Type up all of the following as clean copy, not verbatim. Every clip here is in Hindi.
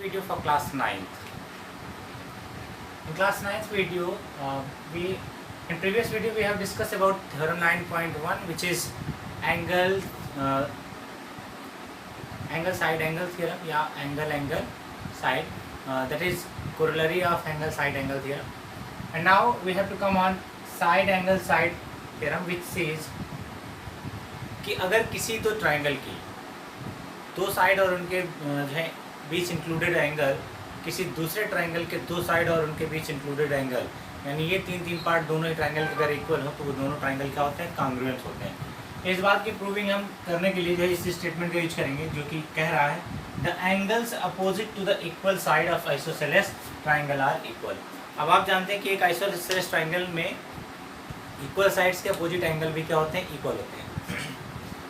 Video for class 9th. In class 9th video, in previous video we have discussed about theorem 9.1, which is angle side angle theorem, या angle side, that is corollary of angle side angle theorem. And now we have to come on side angle side theorem, which says कि अगर किसी दो ट्राइंगल की दो साइड और उनके जो है बीच इंक्लूडेड एंगल किसी दूसरे ट्राइंगल के दो साइड और उनके बीच इंक्लूडेड एंगल, यानी ये तीन पार्ट दोनों ही ट्राइंगल के अगर इक्वल हो तो वो दोनों ट्राइंगल क्या होते हैं, कॉन्ग्रुएंट होते हैं। इस बात की प्रूविंग हम करने के लिए जो है इस स्टेटमेंट का यूज करेंगे, जो कि कह रहा है the angles opposite to the equal side of isosceles triangle are equal. अब आप जानते हैं कि एक आइसोसेलेस ट्राइंगल में इक्वल साइड्स के अपोजिट एंगल भी क्या होते हैं, इक्वल होते हैं।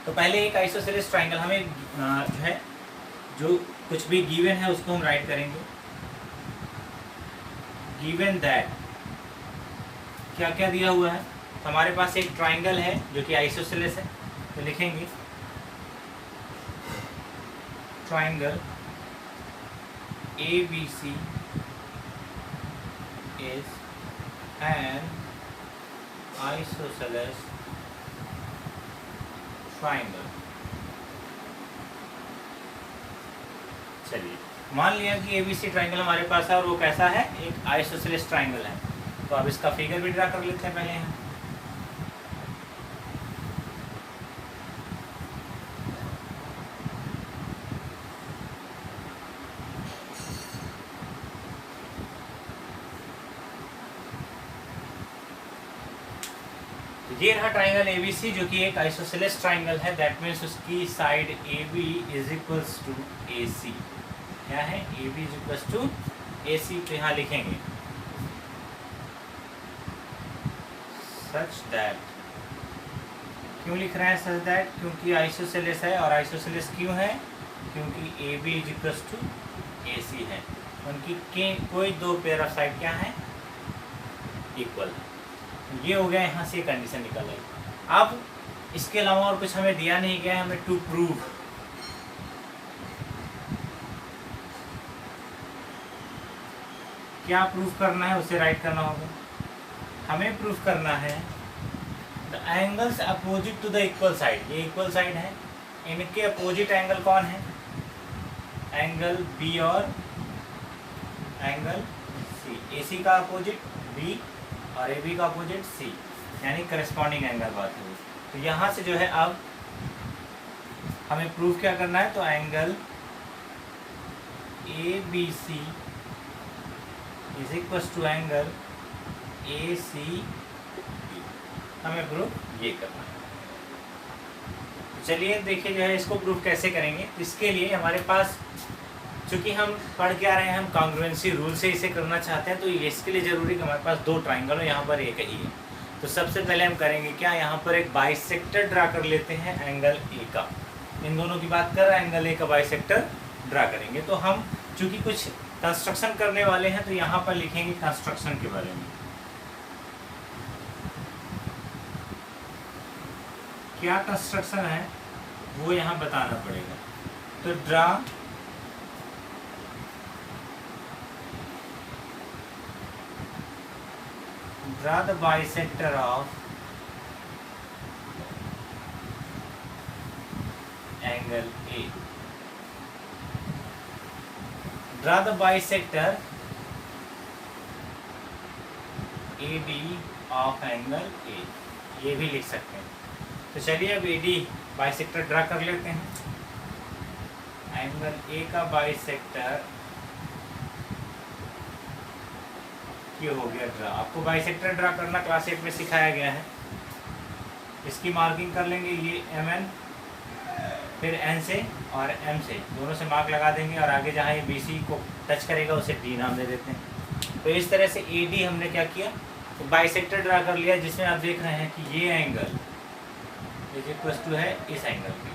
तो पहले एक आइसोसेलेस ट्राइंगल हमें जो है जो कुछ भी गिवन है उसको हम राइट करेंगे। गिवन दैट क्या क्या दिया हुआ है, तो हमारे पास एक ट्राइंगल है जो कि आइसोसेलेस है, तो लिखेंगे triangle ABC is an isosceles triangle. चलिए मान लिया कि ABC ट्राइंगल हमारे पास है और वो कैसा है, एक आइसोसेलेस ट्राइंगल है। तो अब इसका फिगर भी ड्रा कर लेते हैं पहले यहाँ। ये रहा ट्राइंगल ABC जो कि एक आइसोसेलेस ट्राइंगल है। दैट मीन्स उसकी side AB is equals to AC। क्या है, AB is equals to AC। तो यहाँ लिखेंगे सच दैट। क्यों लिख रहे हैं सच दैट, क्योंकि आइसोसेलेस है। और आइसोसेलेस क्यों है, क्योंकि AB is equals to AC है। उनकी कोई दो पेयर ऑफ साइड क्या है, इक्वल है। ये हो गया, यहाँ से कंडीशन निकल आई। अब इसके अलावा और कुछ हमें दिया नहीं गया है, हमें टू प्रूव। क्या प्रूफ करना है, उसे राइट करना होगा। हमें प्रूफ करना है the angles opposite to the equal side. ये इक्वल साइड है, इनके अपोजिट एंगल कौन है, एंगल B और एंगल C। AC का अपोजिट B और AB का अपोजिट C, यानी करस्पॉन्डिंग एंगल बात हुई। तो यहाँ से जो है अब हमें प्रूफ क्या करना है, तो angle ABC is equal to angle ACB, हमें प्रूफ ये करना है। तो चलिए देखिए जो है इसको प्रूफ कैसे करेंगे। इसके लिए हमारे पास, चूँकि हम पढ़ के आ रहे हैं, हम कॉन्ग्रुएंसी रूल से इसे करना चाहते हैं, तो इसके लिए ज़रूरी कि हमारे पास दो ट्राइंगल हो, यहाँ पर एक ही है। तो सबसे पहले हम करेंगे क्या, यहाँ पर एक बाइसेक्टर ड्रा कर लेते हैं एंगल A का। इन दोनों की बात कर रहे हैं, एंगल A का बाइसेक्टर ड्रा करेंगे। तो हम चूँकि कुछ कंस्ट्रक्शन करने वाले हैं तो यहाँ पर लिखेंगे कंस्ट्रक्शन के बारे में। क्या कंस्ट्रक्शन है वो यहाँ बताना पड़ेगा। तो draw the bisector of angle A. Draw the bisector AD of angle A। ये भी लिख सकते हैं। तो चलिए अब AD बाइसेक्टर ड्रा कर लेते हैं। एंगल A का बाइसेक्टर ये हो गया ड्रा। आपको बाइसेक्टर ड्रा करना क्लास 8 में सिखाया गया है। इसकी मार्किंग कर लेंगे, ये MN, फिर N से और M से दोनों से मार्क लगा देंगे, और आगे जहाँ ये BC को टच करेगा उसे D नाम दे देते हैं। तो इस तरह से AD हमने क्या किया, तो बाइसेक्टर ड्रा कर लिया, जिसमें आप देख रहे हैं कि ये एंगल इज इक्वल टू है इस एंगल की।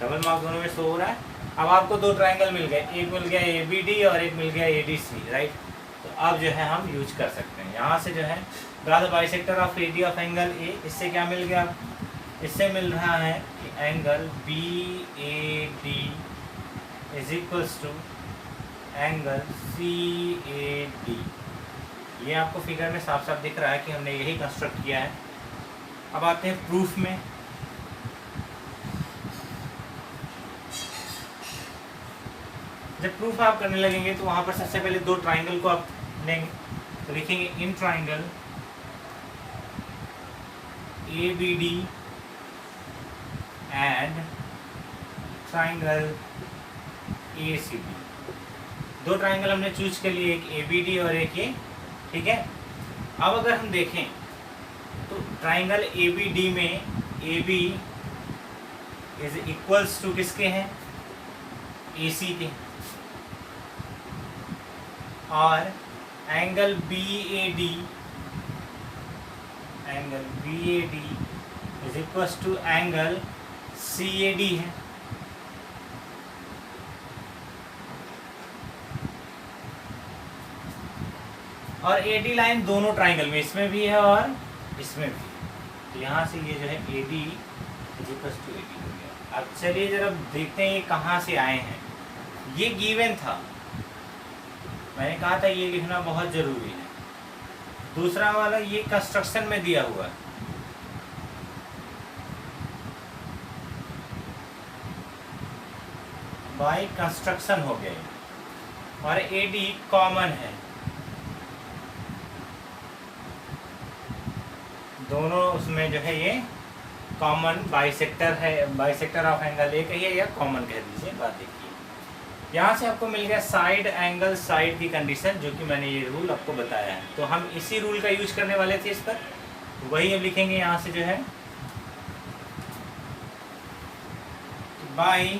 डबल मार्क दोनों में शो हो रहा है। अब आपको दो ट्राइंगल मिल गए, एक मिल गया ABD और एक मिल गया ADC, राइट। तो अब जो है हम यूज कर सकते हैं। यहाँ से जो है draw the bisector of AD of angle A। इससे क्या मिल गया, इससे मिल रहा है कि angle BAD is equals to angle C A D. ये आपको फिगर में साफ साफ दिख रहा है कि हमने यही कंस्ट्रक्ट किया है। अब आते हैं प्रूफ में। जब प्रूफ आप करने लगेंगे तो वहां पर सबसे पहले दो ट्राइंगल को आप लेंगे, तो लिखेंगे in triangle A B D and triangle A C D. दो ट्राइंगल हमने चूज कर लिए, एक ए बी डी और एक ए, ठीक है। अब अगर हम देखें तो ट्राइंगल ए बी डी में A B is equals to किसके हैं, ए सी के, और angle B A D is equals to angle C A D है। और ए डी लाइन दोनों ट्राइंगल में, इसमें भी है और इसमें भी, तो यहाँ से ये जो है A D is equals to A D हो गया। अब चलिए जरा देखते हैं ये कहाँ से आए हैं। ये गिवन था, मैंने कहा था ये लिखना बहुत जरूरी है। दूसरा वाला ये कंस्ट्रक्शन में दिया हुआ है, बाय कंस्ट्रक्शन हो गया, और ए डी कॉमन है, दोनों उसमें जो है ये कॉमन बाइसेक्टर है, बाइसेक्टर ऑफ एंगल ए कहिए या कॉमन कह दीजिए। बात देखिए, यहाँ से आपको मिल गया साइड एंगल साइड की कंडीशन, जो कि मैंने ये रूल आपको बताया है। तो हम इसी रूल का यूज करने वाले थे इस पर, वही अब लिखेंगे यहाँ से जो है by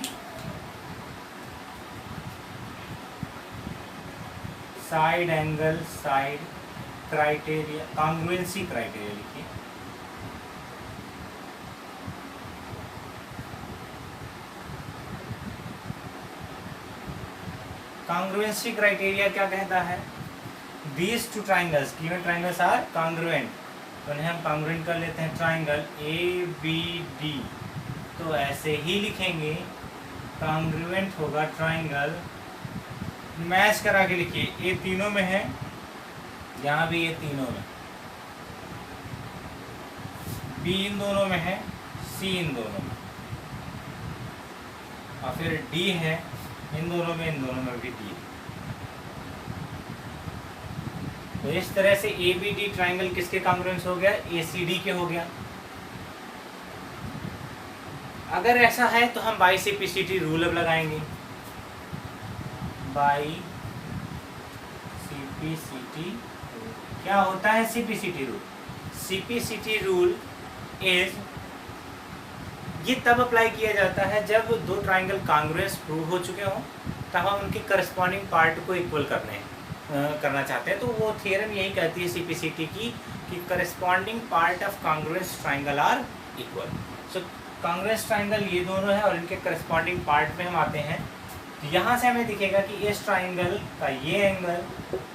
side angle side criteria, congruency criteria लिखिए। कॉन्ग्रुएंसी क्राइटेरिया क्या कहता है, these two triangles given triangles are congruent, तो इन्हें हम कॉन्ग्रुएंट कर लेते हैं ट्राइंगल ए बी डी। तो ऐसे ही लिखेंगे, कॉन्ग्रुएंट होगा ट्राइंगल, मैच करा के लिखिए, ए तीनों में है, यहाँ भी ये तीनों में, बी इन दोनों में है, सी इन दोनों में, और फिर डी है इन दोनों में भी डी। तो इस तरह से ए बी डी ट्राइंगल किसके कॉन्ग्रुएंस हो गया, ए सी डी के हो गया। अगर ऐसा है तो हम by C P C T rule अब लगाएंगे, by C P C T. क्या होता है C P C T rule, C P C T rule is, ये तब अप्लाई किया जाता है जब दो ट्राइंगल कॉन्ग्रुएंस प्रूव हो चुके हों, तब हम उनके करस्पॉन्डिंग पार्ट को इक्वल करना चाहते हैं। तो वो थ्योरम यही कहती है सीपीसीटी की कि corresponding part of congruence triangle are equal. So congruence triangle ये दोनों है और इनके करस्पॉन्डिंग पार्ट में हम आते हैं। तो यहाँ से हमें दिखेगा कि इस ट्राइंगल का ये एंगल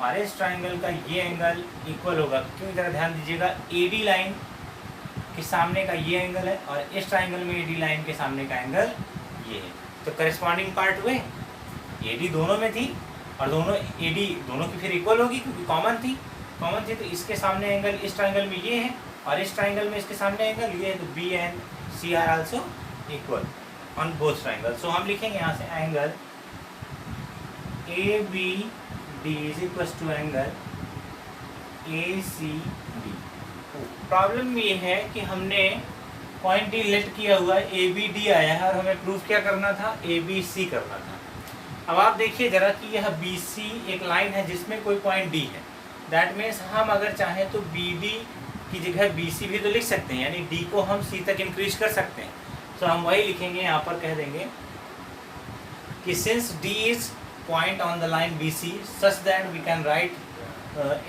और इस ट्राइंगल का ये एंगल इक्वल होगा, क्योंकि ज़रा ध्यान दीजिएगा ए डी लाइन के सामने का ये एंगल है और इस ट्राइंगल में एडी लाइन के सामने का एंगल ये है। तो करस्पॉन्डिंग पार्ट हुए, एडी दोनों में थी और दोनों एडी दोनों की फिर इक्वल होगी क्योंकि कॉमन थी तो इसके सामने एंगल इस ट्राइंगल में ये है और इस ट्राइंगल में इसके सामने एंगल ये है, तो B and C are also equal on both triangle. So हम लिखेंगे यहाँ से angle A B D is equal to angle A C D. Problem ये है कि हमने पॉइंट डी लेट किया हुआ है, ए बी डी आया है और हमें प्रूफ क्या करना था, ए बी सी करना था। अब आप देखिए जरा कि यह बी सी एक लाइन है जिसमें कोई पॉइंट डी है, दैट मीन्स हम अगर चाहें तो बी डी की जगह बी सी भी तो लिख सकते हैं, यानी डी को हम सी तक इंक्रीज कर सकते हैं। तो हम वही लिखेंगे, यहाँ पर कह देंगे कि since D is point on the line B C such that we can write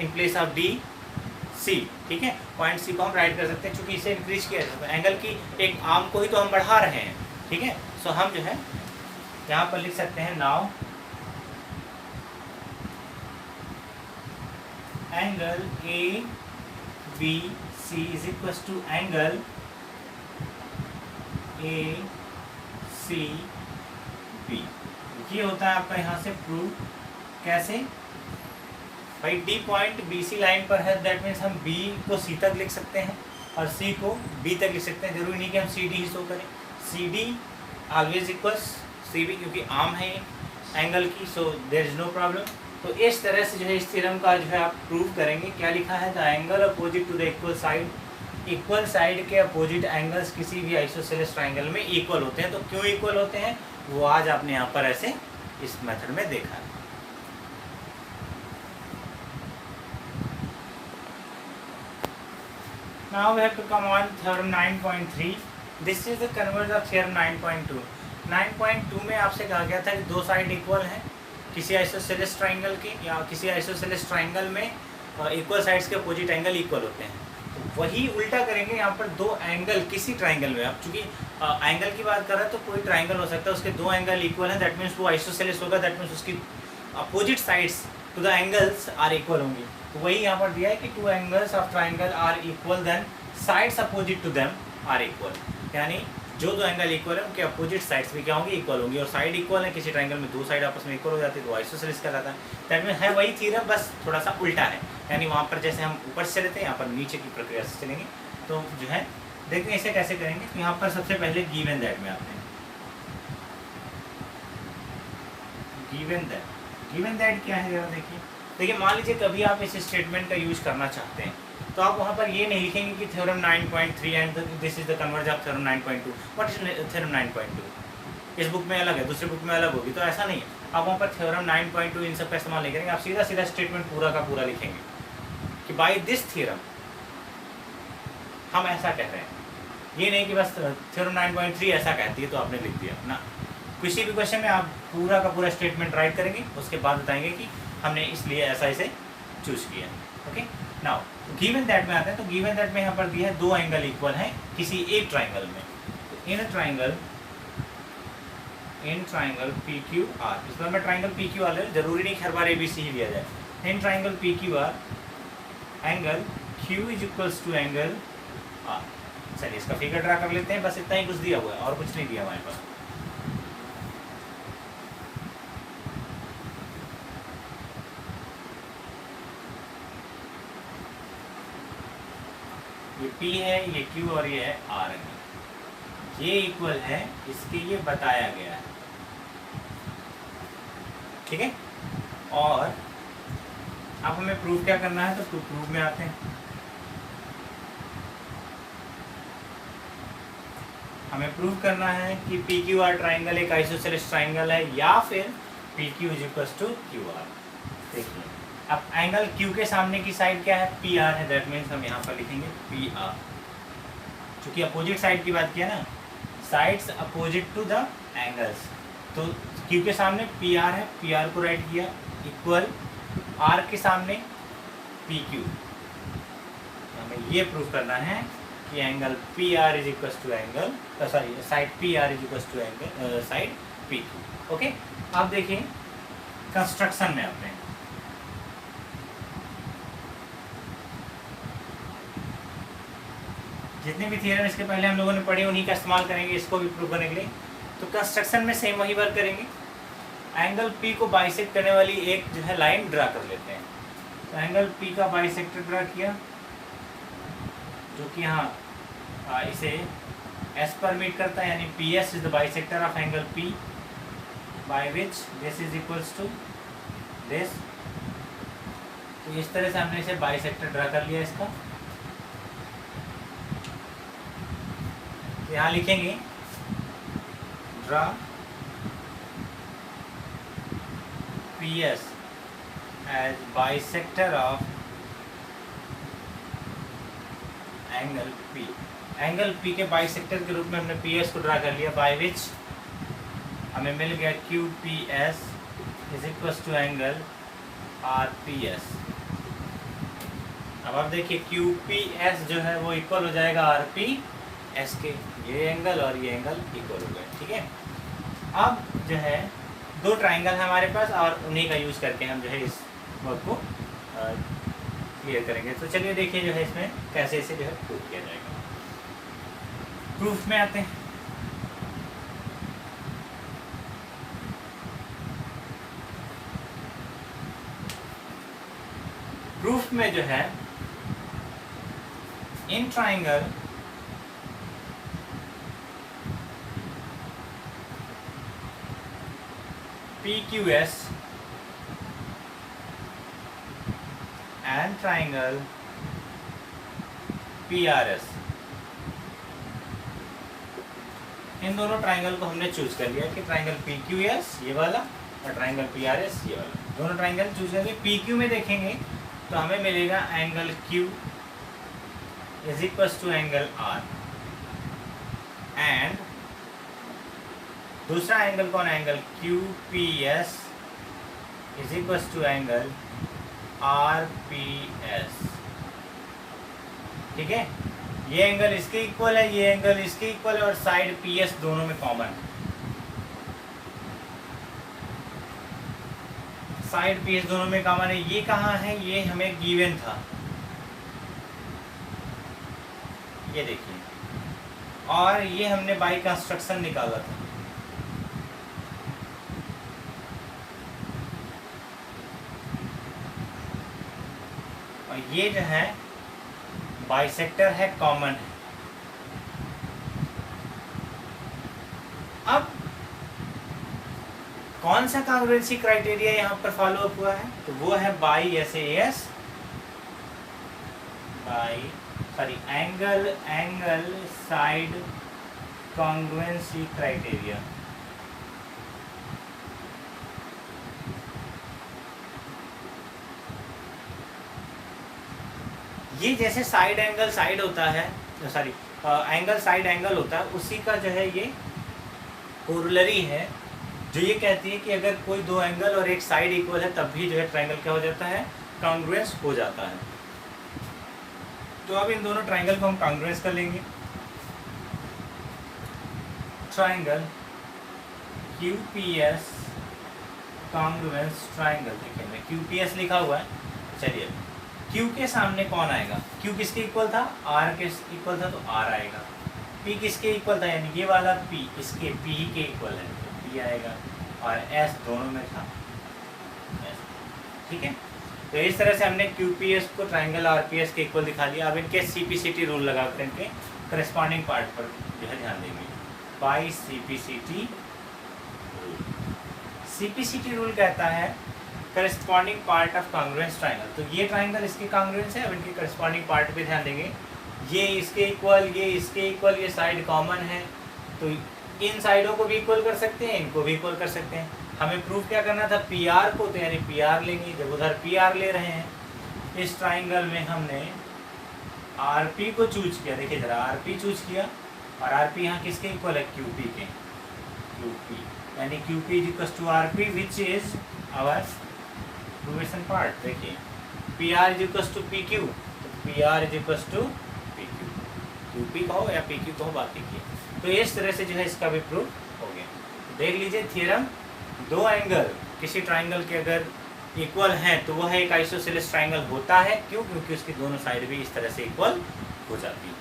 in place of D C. ठीक है, पॉइंट सी को हम राइट कर सकते हैं क्योंकि इसे इंक्रीज किया जाता है, एंगल की एक आर्म को ही तो हम बढ़ा रहे हैं। ठीक है, सो हम जो है यहाँ पर लिख सकते हैं now angle A B C is equal to angle A C B. ये होता है आपका यहाँ से प्रूफ कैसे भाई, D point B C line पर है, दैट मीन्स हम बी को सी तक लिख सकते हैं और सी को बी तक लिख सकते हैं। जरूरी नहीं कि हम सी डी ही शो करें, C D always equals C B, क्योंकि आर्म है एंगल की, so there is no problem. तो इस तरह से जो है इस थ्योरम का जो है आप प्रूव करेंगे। क्या लिखा है, the angle opposite to the equal side के अपोजिट एंगल्स किसी भी आइसोसेलेस ट्राइंगल में इक्वल होते हैं। तो क्यों इक्वल होते हैं वो आज आपने यहाँ पर ऐसे इस मेथड में देखा है। Now we have to come on theorem 9.3. This is the converse of theorem 9.2. 9.2 में आपसे कहा गया था कि दो साइड इक्वल हैं किसी आइसोसेलेस ट्राइंगल के, या किसी आइसोसेलेस ट्राइंगल में इक्वल साइड्स के अपोजिट एंगल इक्वल होते हैं। तो वही उल्टा करेंगे यहाँ पर, दो एंगल किसी ट्राइंगल में, अब चूंकि एंगल की बात कर रहे हैं तो कोई ट्राइंगल हो सकता है उसके दो एंगल इक्वल हैं, दैट मीन्स वो आइसोसेलेस होगा, दैट मीन्स उसकी opposite sides to the angles are equal होंगी। तो वही यहाँ पर दिया है कि two angles of triangle are equal then sides opposite to them are equal, यानी जो दो एंगल इक्वल है उनके अपोजिट साइड्स भी क्या होंगी, इक्वल होंगी। और साइड इक्वल है किसी ट्राइंगल में, दो साइड आपस में इक्वल हो जाती है तो आइसोसेलेस कहलाता है। दैट मीन है वही थ्योरम, बस थोड़ा सा उल्टा है, यानी वहाँ पर जैसे हम ऊपर से चले थे यहाँ पर नीचे की प्रक्रिया से चलेंगे। तो जो है देखते हैं इसे कैसे करेंगे। तो यहाँ पर सबसे पहले गिवन दैट में आते हैं। गिवन दैट क्या है जरा देखिए, मान लीजिए कभी आप इस स्टेटमेंट का यूज करना चाहते हैं तो आप वहाँ पर ये नहीं लिखेंगे कि theorem 9.3 and this is the converse of theorem 9.2। What is theorem 9.2? इस बुक में अलग है, दूसरे बुक में अलग होगी, तो ऐसा नहीं है। आप वहाँ पर थ्योरम 9.2 इन सब का इस्तेमाल नहीं करेंगे, आप सीधा सीधा स्टेटमेंट पूरा का पूरा लिखेंगे कि बाय दिस थ्योरम हम ऐसा कह रहे हैं। ये नहीं कि बस थ्योरम 9.3 ऐसा कहती है तो आपने लिख दिया ना। किसी भी क्वेश्चन में आप पूरा का पूरा स्टेटमेंट राइट करेंगे, उसके बाद बताएंगे कि हमने इसलिए ऐसा इसे चूज किया। ओके, नाउ गिवन दैट में आते हैं। तो गिवन दैट में यहाँ पर दिया है दो एंगल इक्वल हैं किसी एक ट्राइंगल में। तो इन ट्राइंगल पी क्यू आर, इस बार मैं ट्राइंगल पी क्यू आर ले, जरूरी नहीं हर बार ABC ही लिया जाए। In triangle P Q R angle Q is equals to angle R. चलिए इसका फिगर ड्रा कर लेते हैं, बस इतना ही कुछ दिया हुआ है और कुछ नहीं दिया हमारे पास। ये P है, ये Q और ये है R एंगल, ये इक्वल है, इसके ये बताया गया है। ठीक है, और अब हमें प्रूफ क्या करना है, तो प्रूफ में आते हैं। हमें प्रूफ करना है कि PQR ट्राइंगल एक आइसोसेलेस ट्राइंगल है या फिर PQ is equal to QR। देखिए अब एंगल Q के सामने की साइड क्या है, PR है, दैट मीन्स हम यहाँ पर लिखेंगे PR। चूंकि अपोजिट साइड की बात किया ना, sides opposite to the angles, तो Q के सामने PR है, PR को राइट किया, इक्वल R के सामने PQ। हमें ये प्रूफ करना है कि angle PR is equal to angle side PR is equal to angle side PQ। Okay, अब देखिए कंस्ट्रक्शन में अपने जितने भी थियरम इसके पहले हम लोगों ने पढ़े उन्हीं का इस्तेमाल करेंगे इसको भी प्रूव करने के लिए। तो कंस्ट्रक्शन में सेम वही वर्क करेंगे। एंगल P को बाइसेक्ट करने वाली एक जो है लाइन ड्रा कर लेते हैं। तो एंगल P का बाइसेक्टर ड्रा किया, जो कि यहाँ इसे S पर मीट करता है, यानी PS is the bisector of angle P by which this is equals to this. तो इस तरह से हमने इसे बाइसेक्टर ड्रा कर लिया इसका। यहाँ लिखेंगे draw PS as bisector of angle P। Angle P के बाइसेक्टर के रूप में हमने PS को ड्रा कर लिया, बाय विच हमें मिल गया QPS is equal to angle RPS। अब आप देखिए QPS जो है वो इक्वल हो जाएगा RPS के, ये एंगल और ये एंगल इक्वल हो गए। ठीक है, अब जो है दो ट्राइंगल है हमारे पास और उन्हीं का यूज़ करके हम जो है इस वर्क को क्लियर करेंगे। तो चलिए देखिए जो है इसमें कैसे इसे जो है प्रूफ किया जाएगा। प्रूफ में आते हैं। प्रूफ में जो है in triangle PQS and triangle PRS, इन दोनों ट्राइंगल को हमने चूज कर लिया कि ट्राइंगल PQS ये वाला और ट्राइंगल PRS ये वाला, दोनों ट्राइंगल चूज करके PQ में देखेंगे तो हमें मिलेगा angle Q is equals to angle R, and दूसरा एंगल कौन है, angle QPS is equals to angle RPS। ठीक है, ये एंगल इसके इक्वल है, ये एंगल इसके इक्वल है, और साइड PS दोनों में कॉमन है। साइड PS दोनों में कॉमन है। ये कहाँ है, ये हमें गिवन था, ये देखिए, और ये हमने बाय कंस्ट्रक्शन निकाला था। और ये जो है बाइसेक्टर है, कॉमन है। अब कौन सा कॉन्ग्रुएंसी क्राइटेरिया यहाँ पर फॉलो अप हुआ है, तो वो है by SAS, angle side congruency criteria. ये जैसे साइड एंगल साइड होता है, एंगल साइड एंगल होता है, उसी का जो है ये कोरोलरी है, जो ये कहती है कि अगर कोई दो एंगल और एक साइड इक्वल है तब भी जो है ट्राइंगल क्या हो जाता है, कॉन्ग्रुएंस हो जाता है। तो अब इन दोनों ट्राइंगल को हम कॉन्ग्रुएंस कर लेंगे। ट्राइंगल QPS कॉन्ग्रुएंस ट्राइंगल, देखिए मैं QPS लिखा हुआ है। चलिए, Q के सामने कौन आएगा, Q किसके इक्वल था, R के इक्वल था, तो R आएगा। P किसके इक्वल था, यानी ये वाला P इसके P के इक्वल है, तो P आएगा, और S दोनों में था S। ठीक है, तो इस तरह से हमने QPS को ट्राइंगल RPS के इक्वल दिखा दिया। अब इनके CPCT रूल लगा कर इनके करस्पॉन्डिंग पार्ट पर जो है ध्यान देंगे। बाई CPCT रूल कहता है corresponding part of congruence triangle. तो ये ट्राइंगल इसके कॉन्ग्रुएंस है, अब इनके करस्पॉन्डिंग पार्ट पे ध्यान देंगे। ये इसके इक्वल, ये इसके इक्वल, ये साइड कॉमन है, तो इन साइडों को भी इक्वल कर सकते हैं, इनको भी इक्वल कर सकते हैं। हमें प्रूफ क्या करना था, PR को, तो यानी PR लेंगे। जब उधर PR ले रहे हैं, इस ट्राइंगल में हमने RP को चूज किया, देखिए जरा RP चूज किया, और RP यहाँ किसके इक्वल है, QP के, QP यानी QP is equal to RP which is our provision part. देखिए PR is equal to PQ, तो PR is equal to PQ, QP कहो या PQ कहो, बात देखिए। तो इस तरह से जो है इसका भी प्रूफ हो गया। देख लीजिए थ्योरम, दो एंगल किसी ट्राइंगल के अगर इक्वल हैं तो वह एक आइसोसेलेस ट्राइंगल होता है। क्यों, क्योंकि उसकी दोनों साइड भी इस तरह से इक्वल हो जाती है।